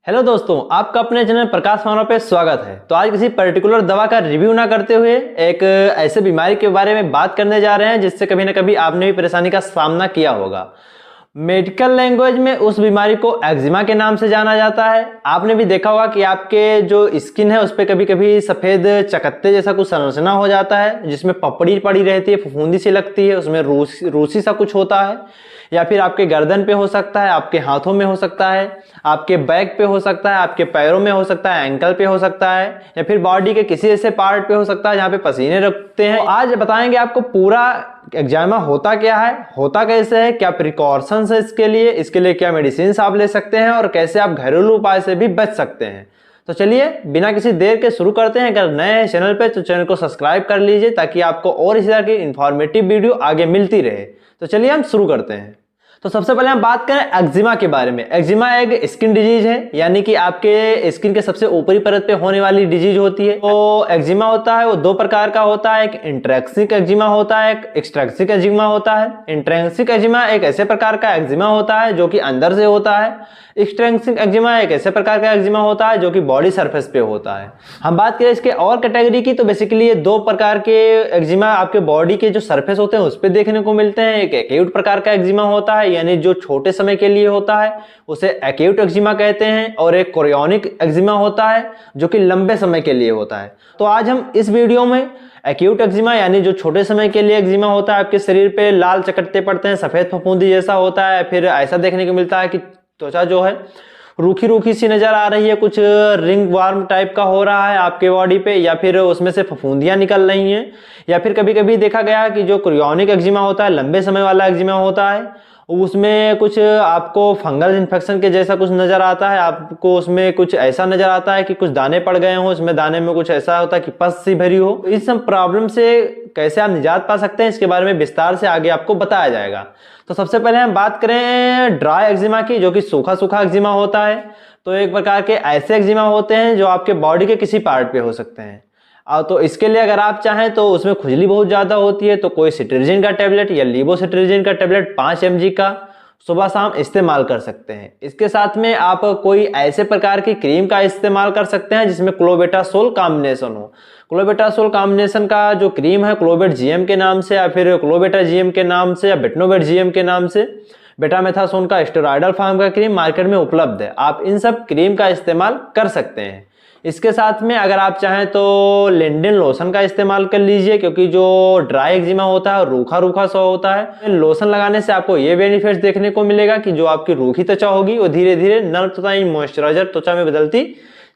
Hello दोस्तों, आपका अपने चैनल प्रकाश मानव पे स्वागत है। तो आज किसी पर्टिकुलर दवा का रिव्यू ना करते हुए एक ऐसे बीमारी के बारे में बात करने जा रहे हैं जिससे कभी ना कभी आपने भी परेशानी का सामना किया होगा। मेडिकल लैंग्वेज में उस बीमारी को एक्जिमा के नाम से जाना जाता है। आपने भी देखा होगा कि आपके जो स्किन है उस पर कभी कभी सफ़ेद चकत्ते जैसा कुछ संरचना हो जाता है, जिसमें पपड़ी पड़ी रहती है, फफूंदी सी लगती है, उसमें रूसी सा कुछ होता है, या फिर आपके गर्दन पे हो सकता है, आपके हाथों में हो सकता है, आपके बैक पे हो सकता है, आपके पैरों में हो सकता है, एंकल पे हो सकता है, या फिर बॉडी के किसी ऐसे पार्ट पे हो सकता है जहाँ पे पसीने रुकते हैं। तो आज बताएंगे आपको पूरा एक्जिमा होता क्या है, होता कैसे है, क्या प्रिकॉशंस है इसके लिए क्या मेडिसिन आप ले सकते हैं और कैसे आप घरेलू उपाय से भी बच सकते हैं। तो चलिए बिना किसी देर के शुरू करते हैं। अगर नए हैं चैनल पे तो चैनल को सब्सक्राइब कर लीजिए ताकि आपको और इसी तरह की इंफॉर्मेटिव वीडियो आगे मिलती रहे। तो चलिए हम शुरू करते हैं। तो सबसे पहले हम बात करें एक्जिमा के बारे में। एक्जिमा एक स्किन डिजीज है, यानी कि आपके स्किन के सबसे ऊपरी परत पे होने वाली डिजीज होती है। तो एक्जिमा होता है वो दो प्रकार का होता है, एक इंट्रैक्सिक एक्जिमा होता है, एक एक्सट्रैक्सिक एक्जिमा होता है। इंट्रैक्सिक एक्जिमा एक ऐसे प्रकार का एक्जिमा होता है जो कि अंदर से होता है। एक्सट्रैक्सिक एक्जिमा एक ऐसे प्रकार का एक्जिमा होता है जो कि बॉडी सरफेस पे होता है। हम बात करें इसके और कैटेगरी की तो बेसिकली ये दो प्रकार के एक्जिमा आपके बॉडी के जो सरफेस होते हैं उस पर देखने को मिलते हैं। एक एक्यूट प्रकार का एक्जिमा होता है, यानी जो छोटे समय के लिए होता है उसे एक्यूट एक्जिमा कहते हैं, और एक क्रोनिक एक्जिमा होता है जो कि लंबे समय के लिए होता है। तो आज हम इस वीडियो में एक्यूट एक्जिमा यानी जो छोटे समय के लिए एक्जिमा होता है, आपके शरीर पे लाल चकत्ते पड़ते हैं, सफेद फफूंदी जैसा होता है, फिर ऐसा देखने को मिलता है कि त्वचा जो है रूखी रूखी सी नजर आ रही है, कुछ रिंग वार्म टाइप का हो रहा है आपके बॉडी पे, या फिर उसमें से फफूंदियां निकल रही हैं, या फिर कभी कभी देखा गया कि जो क्रोनिक एक्जिमा होता है, लंबे समय वाला एक्जिमा होता है, उसमें कुछ आपको फंगल इन्फेक्शन के जैसा कुछ नजर आता है। आपको उसमें कुछ ऐसा नजर आता है कि कुछ दाने पड़ गए हो, उसमें दाने में कुछ ऐसा होता है कि पस सी भरी हो। इस सब प्रॉब्लम से कैसे आप निजात पा सकते हैं इसके बारे में विस्तार से आगे आपको बताया जाएगा। तो सबसे पहले हम बात करें ड्राई एक्जिमा की, जो कि सूखा सूखा एक्जिमा होता है। तो एक प्रकार के ऐसे एक्जिमा होते हैं जो आपके बॉडी के किसी पार्ट पे हो सकते हैं। तो इसके लिए अगर आप चाहें तो उसमें खुजली बहुत ज़्यादा होती है तो कोई सिट्रीजिन का टेबलेट या लीवोसिट्रीजिन का टेबलेट 5 mg का सुबह शाम इस्तेमाल कर सकते हैं। इसके साथ में आप कोई ऐसे प्रकार की क्रीम का इस्तेमाल कर सकते हैं जिसमें क्लोबेटासोल कॉम्बिनेशन हो। क्लोबेटासोल कॉम्बिनेशन का जो क्रीम है क्लोबेट जीएम के नाम से, या फिर क्लोबेटा जीएम के नाम से, या बेटनोवेट जीएम के नाम से बेटामेथासोन का स्टेरॉयडल फॉर्म का क्रीम मार्केट में उपलब्ध है। आप इन सब क्रीम का इस्तेमाल कर सकते हैं। इसके साथ में अगर आप चाहें तो लिंडेन लोशन का इस्तेमाल कर लीजिए, क्योंकि जो ड्राई एक्जिमा होता है रूखा रूखा सा होता है। लोशन लगाने से आपको ये बेनिफिट्स देखने को मिलेगा कि जो आपकी रूखी त्वचा होगी वो धीरे धीरे नर्म तथा मॉइस्चराइजर त्वचा में बदलती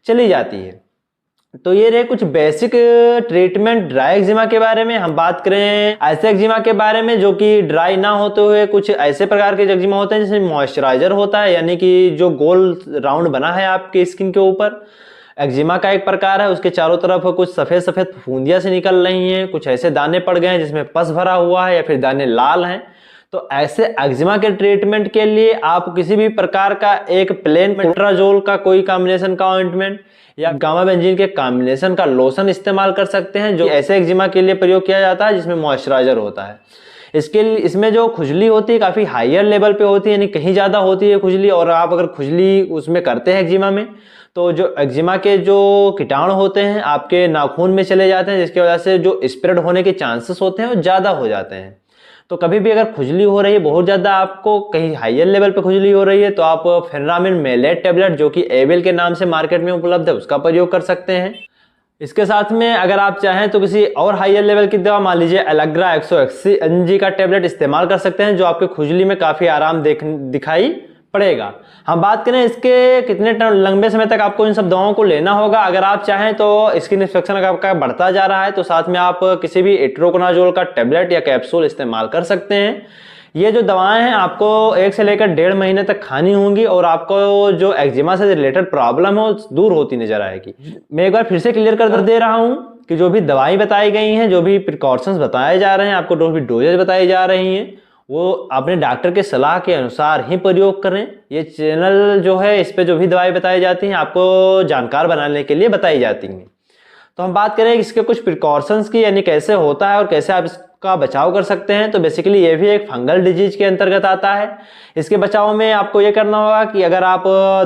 चली जाती है। तो ये रहे कुछ बेसिक ट्रीटमेंट ड्राई एक्जिमा के बारे में। हम बात करें ऐसे एक्जिमा के बारे में जो कि ड्राई ना होते हुए कुछ ऐसे प्रकार के एक्जिमा होते हैं जिसमें मॉइस्चराइजर होता है, यानी कि जो गोल राउंड बना है आपके स्किन के ऊपर, एक्जिमा का एक प्रकार है। उसके चारों तरफ कुछ सफेद सफेद फफूंदियां से निकल रही हैं, कुछ ऐसे दाने पड़ गए हैं जिसमें पस भरा हुआ है, या फिर दाने लाल हैं। तो ऐसे एक्जिमा के ट्रीटमेंट के लिए आप किसी भी प्रकार का एक प्लेन मेट्राजोल का कोई कॉम्बिनेशन का ऑइंटमेंट या गामा बेंजीन के कॉम्बिनेशन का लोशन इस्तेमाल कर सकते हैं, जो ऐसे एक्जिमा के लिए प्रयोग किया जाता है जिसमें मॉइस्चराइजर होता है। इसमें जो खुजली होती है काफी हायर लेवल पे होती है, यानी कहीं ज्यादा होती है खुजली, और आप अगर खुजली उसमें करते हैं एक्जिमा में तो जो एक्जिमा के जो कीटाणु होते हैं आपके नाखून में चले जाते हैं, जिसकी वजह से जो स्प्रेड होने के चांसेस होते हैं वो ज्यादा हो जाते हैं। तो कभी भी अगर खुजली हो रही है बहुत ज्यादा, आपको कहीं हायर लेवल पे खुजली हो रही है, तो आप फेनामिन मेलेट टेबलेट जो कि एवेल के नाम से मार्केट में उपलब्ध है उसका प्रयोग कर सकते हैं। इसके साथ में अगर आप चाहें तो किसी और हायर लेवल की दवा, मान लीजिए एलेग्रा 180 mg का टेबलेट इस्तेमाल कर सकते हैं, जो आपके खुजली में काफी आराम दिखाई पड़ेगा। हम बात करें इसके कितने लंबे समय तक आपको इन सब दवाओं को लेना होगा। अगर आप चाहें तो स्किन इन्फेक्शन अगर आपका बढ़ता जा रहा है तो साथ में आप किसी भी इट्रोकोनाजोल का टेबलेट या कैप्सूल इस्तेमाल कर सकते हैं। ये जो दवाएं हैं आपको 1 से लेकर 1.5 महीने तक खानी होंगी और आपको जो एक्जिमा से रिलेटेड प्रॉब्लम है दूर होती नजर आएगी। मैं एक बार फिर से क्लियर कर दे रहा हूं कि जो भी दवाई बताई गई हैं, जो भी प्रिकॉशंस बताए जा रहे हैं, आपको जो भी डोजेज बताई जा रही हैं, वो अपने डॉक्टर के सलाह के अनुसार ही प्रयोग करें। ये चैनल जो है इस पे जो भी दवाई बताई जाती हैं आपको जानकार बनाने के लिए बताई जाती हैं। तो हम बात करें इसके कुछ प्रिकॉशंस की, यानी कैसे होता है और कैसे आप इसका बचाव कर सकते हैं। तो बेसिकली ये भी एक फंगल डिजीज के अंतर्गत आता है। इसके बचाव में आपको ये करना होगा कि अगर आप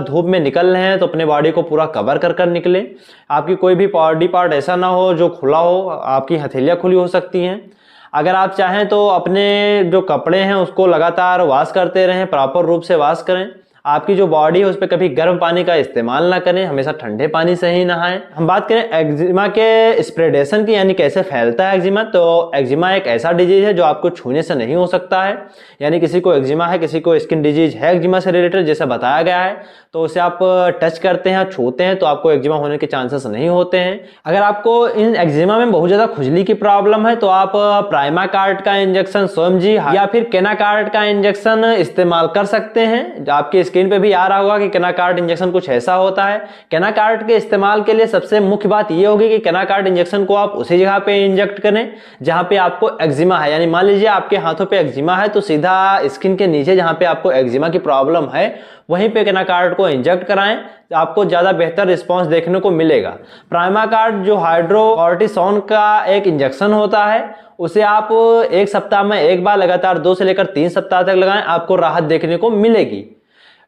धूप में निकल रहे हैं तो अपने बॉडी को पूरा कवर कर कर निकलें। आपकी कोई भी बॉडी पार्ट ऐसा ना हो जो खुला हो, आपकी हथेलियाँ खुली हो सकती हैं। अगर आप चाहें तो अपने जो कपड़े हैं उसको लगातार वॉश करते रहें, प्रॉपर रूप से वॉश करें। आपकी जो बॉडी है उस पर कभी गर्म पानी का इस्तेमाल ना करें, हमेशा ठंडे पानी से ही नहाएं। हम बात करें एक्जिमा के स्प्रेडेशन की, यानी कैसे फैलता है एक्जिमा। तो एक्जिमा एक ऐसा डिजीज है जो आपको छूने से नहीं हो सकता है, यानी किसी को एक्जिमा है, किसी को स्किन डिजीज है एक्जिमा से रिलेटेड जैसा बताया गया है, तो उसे आप टच करते हैं, छूते हैं तो आपको एक्जिमा होने के चांसेस नहीं होते हैं। अगर आपको इन एक्जिमा में बहुत ज्यादा खुजली की प्रॉब्लम है तो आप प्राइमाकार्ड का इंजेक्शन स्वयं जी या फिर केनाकार्ड का इंजेक्शन इस्तेमाल कर सकते हैं। आपकी स्क्रीन पे भी आ रहा होगा कि केनाकार्ड इंजेक्शन कुछ ऐसा होता है। केनाकार्ड के इस्तेमाल के लिए सबसे मुख्य बात यह होगी कि केनाकार्ड इंजेक्शन को आप उसी जगह पे इंजेक्ट करें जहां पे आपको एक्जिमा है। यानी मान लीजिए आपके हाथों पे एक्जिमा है तो सीधा स्किन के नीचे जहां पे आपको एक्जिमा की प्रॉब्लम है वहीं पे केनाकार्ड को इंजेक्ट कराएं, आपको ज्यादा बेहतर रिस्पांस देखने को मिलेगा। प्राइमाकार्ड जो हाइड्रोकॉर्टिसोन का एक इंजेक्शन होता है उसे आप एक सप्ताह में एक बार लगातार 2 से लेकर 3 सप्ताह तक लगाएं, आपको राहत देखने को मिलेगी।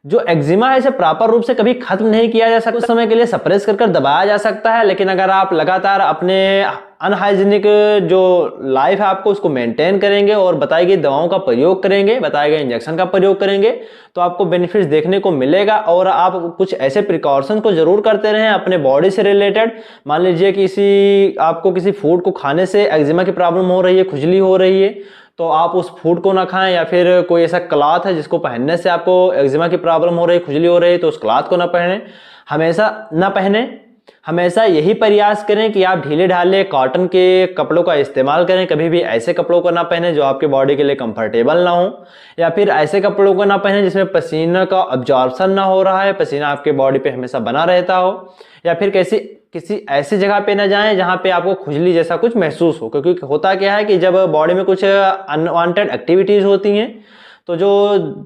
जो एक्जिमा है इसे प्रॉपर रूप से कभी खत्म नहीं किया जा सकता, कुछ समय के लिए सप्रेस कर दबाया जा सकता है, लेकिन अगर आप लगातार अपने अनहाइजीनिक जो लाइफ है आपको उसको मेंटेन करेंगे और बताई गई दवाओं का प्रयोग करेंगे, बताए गए इंजेक्शन का प्रयोग करेंगे तो आपको बेनिफिट्स देखने को मिलेगा। और आप कुछ ऐसे प्रिकॉशन को जरूर करते रहें अपने बॉडी से रिलेटेड। मान लीजिए आपको किसी फूड को खाने से एक्जिमा की प्रॉब्लम हो रही है, खुजली हो रही है, तो आप उस फूड को ना खाएं, या फिर कोई ऐसा क्लॉथ है जिसको पहनने से आपको एक्जिमा की प्रॉब्लम हो रही है, खुजली हो रही है, तो उस क्लॉथ को ना पहने, हमेशा ना पहने। हमेशा यही प्रयास करें कि आप ढीले ढाले कॉटन के कपड़ों का इस्तेमाल करें, कभी भी ऐसे कपड़ों को ना पहने जो आपके बॉडी के लिए कंफर्टेबल ना हो, या फिर ऐसे कपड़ों को ना पहने जिसमें पसीना का अब्जॉर्प्शन ना हो रहा है, पसीना आपके बॉडी पे हमेशा बना रहता हो, या फिर किसी ऐसी जगह पे ना जाएं जहां पे आपको खुजली जैसा कुछ महसूस हो। क्योंकि होता क्या है कि जब बॉडी में कुछ अनवांटेड एक्टिविटीज होती हैं तो जो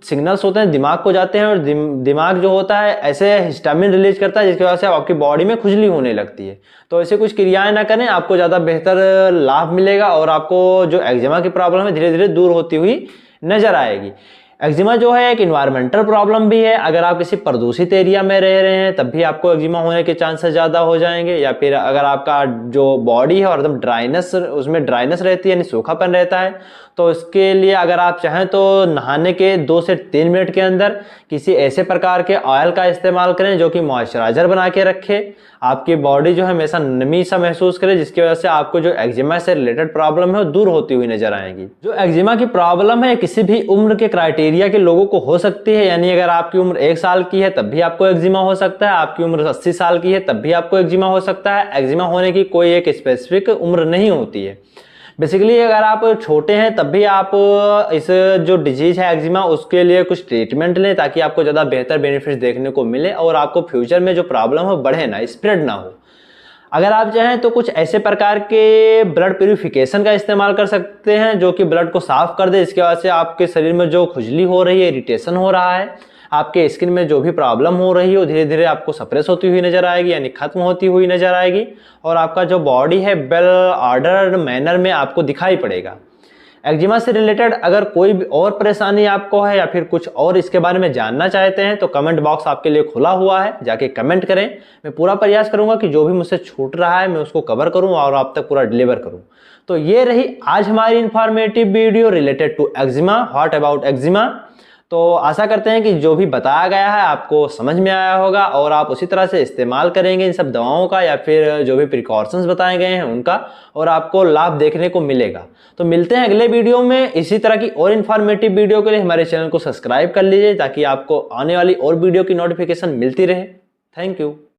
सिग्नल्स होते हैं दिमाग को जाते हैं, और दिमाग जो होता है ऐसे हिस्टामिन रिलीज करता है जिसकी वजह से आपकी बॉडी में खुजली होने लगती है। तो ऐसे कुछ क्रियाएं ना करें, आपको ज़्यादा बेहतर लाभ मिलेगा और आपको जो एक्जिमा की प्रॉब्लम है धीरे धीरे दूर होती हुई नजर आएगी। एक्जिमा जो है एक इन्वायरमेंटल प्रॉब्लम भी है। अगर आप किसी प्रदूषित एरिया में रह रहे हैं तब भी आपको एक्जिमा होने के चांसेस ज़्यादा हो जाएंगे, या फिर अगर आपका जो बॉडी है और एकदम ड्राइनेस, उसमें ड्राइनेस रहती है यानी सूखापन रहता है, तो इसके लिए अगर आप चाहें तो नहाने के 2 से 3 मिनट के अंदर किसी ऐसे प्रकार के ऑयल का इस्तेमाल करें जो कि मॉइस्चराइजर बना के रखे, आपकी बॉडी जो है हमेशा नमी सा महसूस करे, जिसकी वजह से आपको जो एक्जिमा से रिलेटेड प्रॉब्लम है वो दूर होती हुई नजर आएगी। जो एक्जिमा की प्रॉब्लम है किसी भी उम्र के क्राइटेरिया के लोगों को हो सकती है, यानी अगर आपकी उम्र 1 साल की है तब भी आपको एक्जिमा हो सकता है, आपकी उम्र 80 साल की है तब भी आपको एक्जिमा हो सकता है। एक्जिमा होने की कोई एक स्पेसिफिक उम्र नहीं होती है। बेसिकली अगर आप छोटे हैं तब भी आप इस जो डिजीज है एक्जिमा उसके लिए कुछ ट्रीटमेंट लें ताकि आपको ज़्यादा बेहतर बेनिफिट्स देखने को मिले और आपको फ्यूचर में जो प्रॉब्लम है बढ़े ना, स्प्रेड ना हो। अगर आप चाहें तो कुछ ऐसे प्रकार के ब्लड प्यूरिफिकेशन का इस्तेमाल कर सकते हैं जो कि ब्लड को साफ कर दे, इसके वजह से आपके शरीर में जो खुजली हो रही है, इरिटेशन हो रहा है, आपके स्किन में जो भी प्रॉब्लम हो रही है वो धीरे धीरे आपको सप्रेस होती हुई नजर आएगी, यानी खत्म होती हुई नजर आएगी, और आपका जो बॉडी है वेल ऑर्डर्ड मैनर में आपको दिखाई पड़ेगा। एक्जिमा से रिलेटेड अगर कोई भी और परेशानी आपको है या फिर कुछ और इसके बारे में जानना चाहते हैं तो कमेंट बॉक्स आपके लिए खुला हुआ है, जाके कमेंट करें। मैं पूरा प्रयास करूंगा कि जो भी मुझसे छूट रहा है मैं उसको कवर करूं और आप तक पूरा डिलीवर करूं। तो ये रही आज हमारी informative video related to eczema, what about eczema. तो आशा करते हैं कि जो भी बताया गया है आपको समझ में आया होगा और आप उसी तरह से इस्तेमाल करेंगे इन सब दवाओं का या फिर जो भी प्रिकॉशंस बताए गए हैं उनका, और आपको लाभ देखने को मिलेगा। तो मिलते हैं अगले वीडियो में इसी तरह की और इन्फॉर्मेटिव वीडियो के लिए हमारे चैनल को सब्सक्राइब कर लीजिए ताकि आपको आने वाली और वीडियो की नोटिफिकेशन मिलती रहे। Thank you.